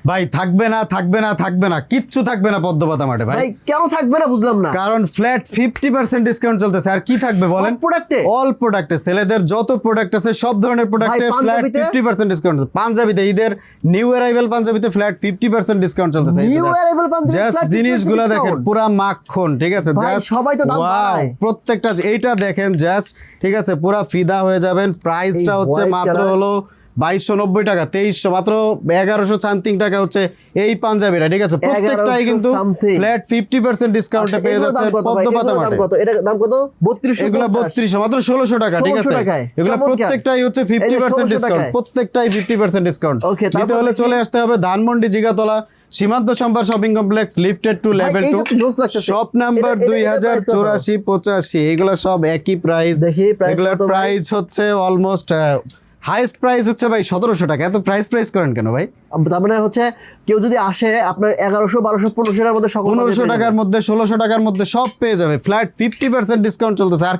ভাই থাকবে না থাকবে না থাকবে না, কিচ্ছু থাকবে না পদ্মপাতা মাঠে ভাই। ভাই কেন থাকবে না বুঝলাম না। কারণ ফ্ল্যাট 50% ডিসকাউন্ট চলতেছে। আর কি থাকবে বলেন? প্রোডাক্টে অল প্রোডাক্টে, ছেলেদের যত প্রোডাক্ট আছে সব ধরনের প্রোডাক্টে ভাই, ফ্ল্যাট পাঞ্জাবিতে? 50% ডিসকাউন্ট। পাঞ্জাবিতে ঈদের নিউ অ্যারাইভাল পাঞ্জাবিতে ফ্ল্যাট 50% ডিসকাউন্ট চলতেছে। নিউ অ্যারাইভাল পাঞ্জাবি জাস্ট জিনিসগুলো দেখেন পুরা মাখন, ঠিক আছে? ভাই, জাস্ট সবাই তো দাম বাড়ায়। প্রত্যেকটা এইটা দেখেন জাস্ট, ঠিক আছে? পুরা ফিদা হয়ে যাবেন। প্রাইসটা হচ্ছে white মাত্র color। হলো 2290 টাকা, 2300, মাত্র 1100 সামথিং টাকা হচ্ছে এই পাঞ্জাবিটা, ঠিক আছে? প্রত্যেকটাই কিন্তু 1100 something। ফ্ল্যাট 50% ডিসকাউন্টে পেয়ে যাচ্ছে পদ্মপাতা মাঠে। এটা দাম কত? 3250। এগুলা 3200, মাত্র 1600 টাকা, ঠিক 1600 আছে? টাকায়। এগুলা চমৎকার। প্রত্যেকটাই হচ্ছে এই যে 50% 1600 ডিসকাউন্ট, টাকায়। প্রত্যেকটাই 50% ডিসকাউন্ট। Okay, নিতে তারপর হলে দেখি। চলে আসতে হবে Dhanmondi Jigatala Shimanto Shambhar shopping complex, lifted to level এইটা 2, তো জোস লাগতেছে। শপ নাম্বার এটা price কত? 2084-85। এগুলো সব একই প্রাইস। দেখি, price এগুলোর কত ভাই? প্রাইস হচ্ছে অলমোস্ট হাইয়েস্ট প্রাইস হচ্ছে ভাই 1700 টাকা। এত প্রাইস করেন কেন ভাই? তার মানে হচ্ছে কেউ যদি আসে আপনার 1100 1200 1500 এর মধ্যে সকল 1500 টাকার মধ্যে 1600 টাকার মধ্যে সব পেয়ে যাবে। ফ্ল্যাট 50% ডিসকাউন্ট চলতেছে। আর